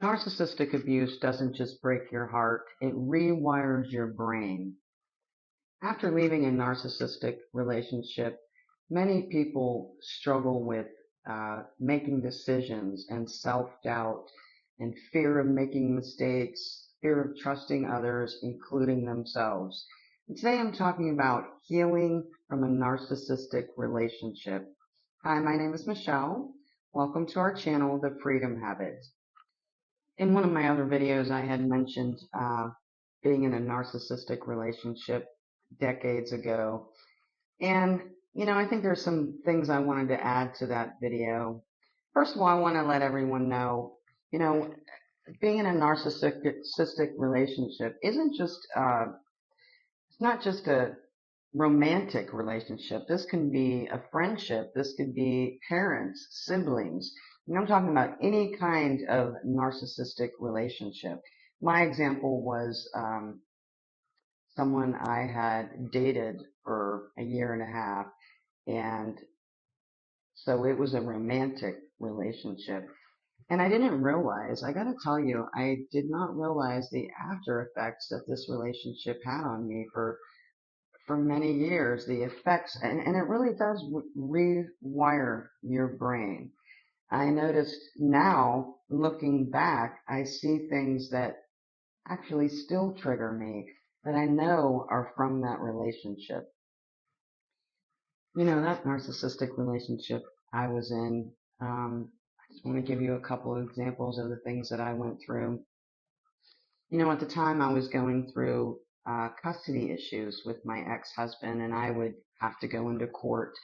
Narcissistic abuse doesn't just break your heart, it rewires your brain. After leaving a narcissistic relationship, many people struggle with making decisions and self-doubt and fear of making mistakes, fear of trusting others, including themselves. And today I'm talking about healing from a narcissistic relationship. Hi, my name is Michelle. Welcome to our channel, The Freedom Habit. In one of my other videos, I had mentioned being in a narcissistic relationship decades ago. And, I think there's some things I wanted to add to that video. First of all, I want to let everyone know, you know, being in a narcissistic relationship isn't just, it's not just a romantic relationship. This can be a friendship. This could be parents, siblings. I'm talking about any kind of narcissistic relationship. My example was someone I had dated for a year and a half, and so it was a romantic relationship. And I didn't realize, I gotta tell you, I did not realize the after effects that this relationship had on me for many years, the effects, and it really does rewire your brain. I noticed now, looking back, I see things that actually still trigger me that I know are from that relationship. That narcissistic relationship I was in, I just want to give you a couple of examples of the things that I went through. At the time I was going through custody issues with my ex-husband, and I would have to go into court.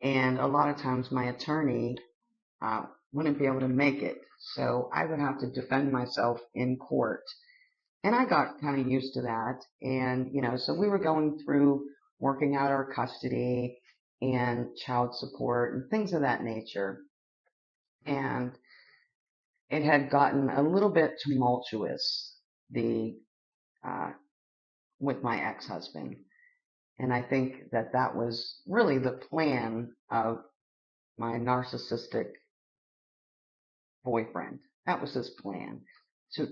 And a lot of times my attorney wouldn't be able to make it. So I would have to defend myself in court. And I got kind of used to that. And, so we were going through working out our custody and child support and things of that nature. And it had gotten a little bit tumultuous, uh, with my ex-husband. And I think that that was really the plan of my narcissistic boyfriend. That was his plan to,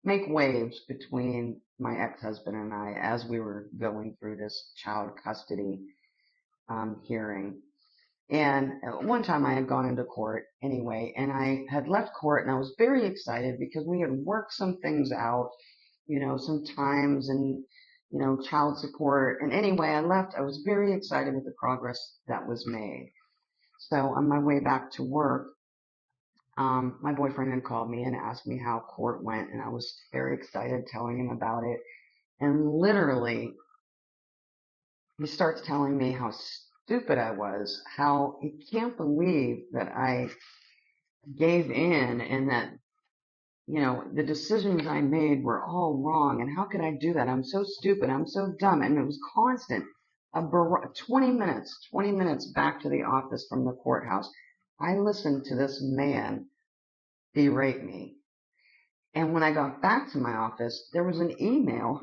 make waves between my ex-husband and I as we were going through this child custody hearing. And one time I had gone into court anyway, and I had left court, and I was very excited because we had worked some things out, some times and, child support. And anyway, I left. I was very excited with the progress that was made. So on my way back to work, my boyfriend had called me and asked me how court went, and I was very excited telling him about it. And literally, he starts telling me how stupid I was, how he can't believe that I gave in and that, the decisions I made were all wrong. And how could I do that? I'm so stupid. I'm so dumb. And it was constant. 20 minutes back to the office from the courthouse. I listened to this man berate me. And when I got back to my office, there was an email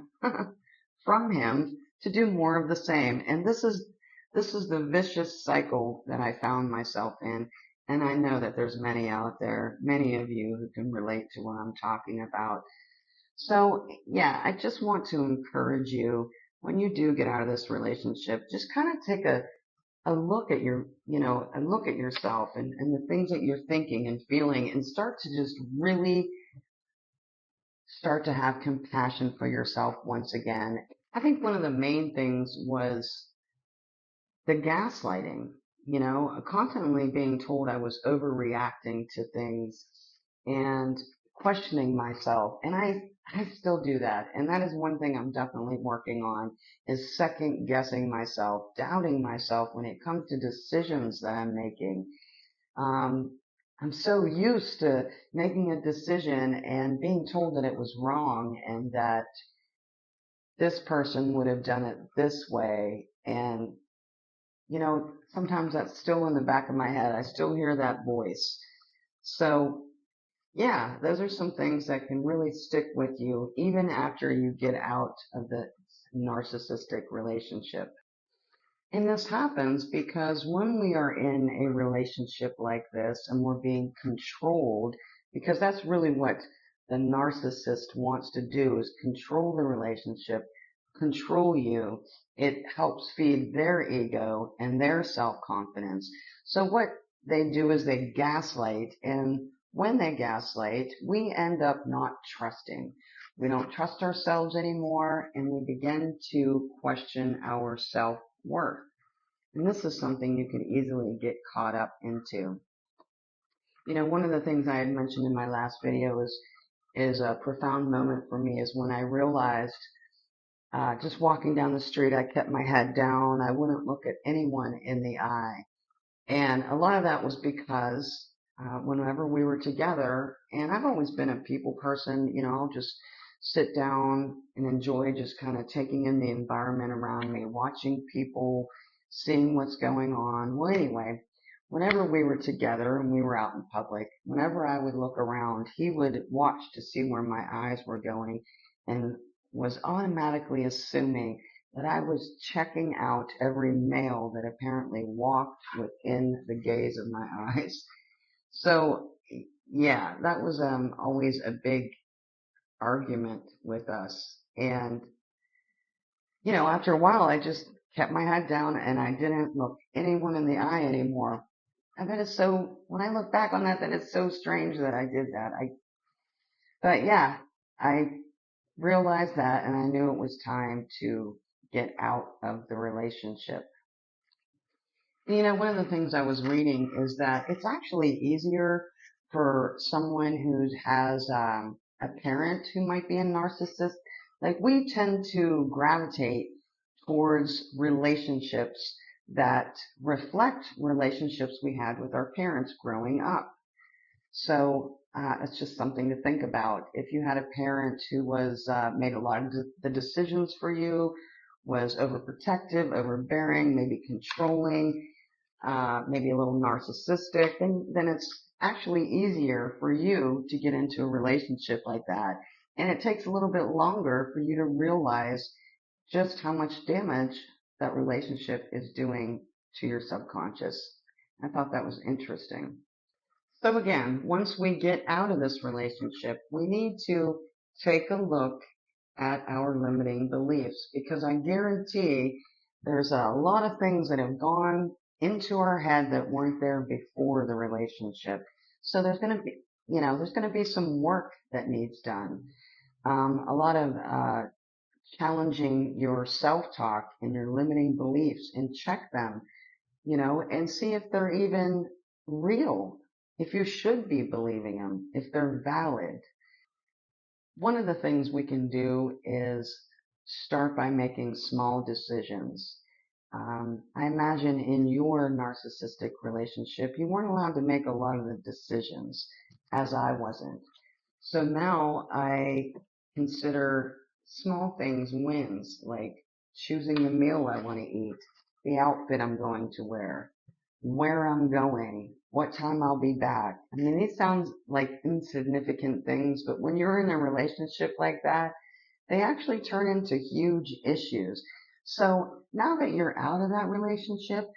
from him to do more of the same. And this is the vicious cycle that I found myself in. And I know that there's many out there, many of you who can relate to what I'm talking about. So yeah, I just want to encourage you, when you do get out of this relationship, just kind of take a look at a look at yourself and the things that you're thinking and feeling, and start to just really start to have compassion for yourself once again. I think one of the main things was the gaslighting, constantly being told I was overreacting to things and questioning myself. And I still do that. And that is one thing I'm definitely working on, is second guessing myself, doubting myself when it comes to decisions that I'm making. I'm so used to making a decision and being told that it was wrong and that this person would have done it this way. And sometimes that's still in the back of my head. I still hear that voice. So, yeah, those are some things that can really stick with you even after you get out of the narcissistic relationship. And this happens because when we are in a relationship like this and we're being controlled because that's really what the narcissist wants to do, is control the relationship, control you. It helps feed their ego and their self-confidence. So what they do is they gaslight, and when they gaslight, we end up not trusting. We don't trust ourselves anymore, and we begin to question our self-worth. And this is something you can easily get caught up into. One of the things I had mentioned in my last video is a profound moment for me, is when I realized, just walking down the street, I kept my head down. I wouldn't look at anyone in the eye. And a lot of that was because whenever we were together, and I've always been a people person, I'll just sit down and enjoy just kind of taking in the environment around me, watching people, seeing what's going on. Well, anyway, whenever we were together and we were out in public, whenever I would look around, he would watch to see where my eyes were going and was automatically assuming that I was checking out every male that apparently walked within the gaze of my eyes. So, yeah, that was always a big argument with us. And, after a while, I just kept my head down and I didn't look anyone in the eye anymore. And that is so, when I look back on that, that is so strange that I did that. But yeah, I realized that, and I knew it was time to get out of the relationship. One of the things I was reading is that it's actually easier for someone who has a parent who might be a narcissist. Like, we tend to gravitate towards relationships that reflect relationships we had with our parents growing up. So it's just something to think about. If you had a parent who was made a lot of the decisions for you, was overprotective, overbearing, maybe controlling, maybe a little narcissistic, then it's actually easier for you to get into a relationship like that. And it takes a little bit longer for you to realize just how much damage that relationship is doing to your subconscious. I thought that was interesting. So again, once we get out of this relationship, we need to take a look at our limiting beliefs, because I guarantee there's a lot of things that have gone into our head that weren't there before the relationship. So there's going to be, there's going to be some work that needs done. A lot of challenging your self-talk and your limiting beliefs, and check them, and see if they're even real, if you should be believing them, if they're valid. One of the things we can do is start by making small decisions. I imagine in your narcissistic relationship, you weren't allowed to make a lot of the decisions, as I wasn't. So now I consider small things wins, like choosing the meal I want to eat, the outfit I'm going to wear, where I'm going, what time I'll be back. I mean, these sound like insignificant things, but when you're in a relationship like that, they actually turn into huge issues. So now that you're out of that relationship,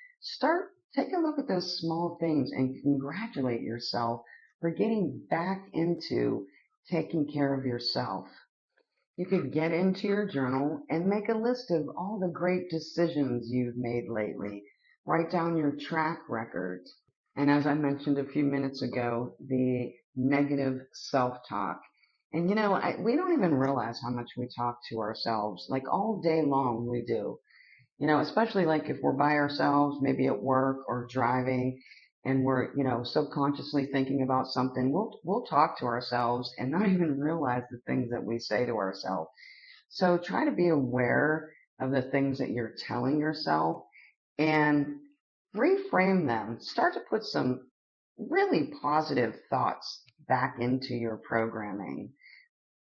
take a look at those small things and congratulate yourself for getting back into taking care of yourself. You could get into your journal and make a list of all the great decisions you've made lately. Write down your track record. And as I mentioned a few minutes ago, the negative self-talk. And we don't even realize how much we talk to ourselves. Like, all day long we do. Especially like if we're by ourselves, maybe at work or driving, and we're, subconsciously thinking about something, we'll talk to ourselves and not even realize the things that we say to ourselves. So try to be aware of the things that you're telling yourself and reframe them. Start to put some really positive thoughts back into your programming.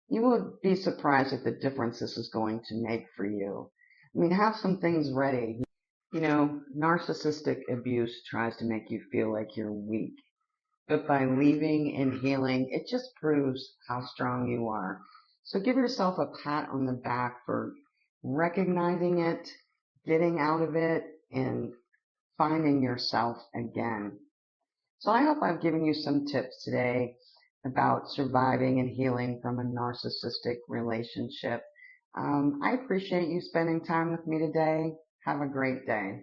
You would be surprised at the difference this is going to make for you. I mean, have some things ready. Narcissistic abuse tries to make you feel like you're weak. But by leaving and healing, it just proves how strong you are. So give yourself a pat on the back for recognizing it, getting out of it, and finding yourself again. So I hope I've given you some tips today about surviving and healing from a narcissistic relationship. I appreciate you spending time with me today. Have a great day.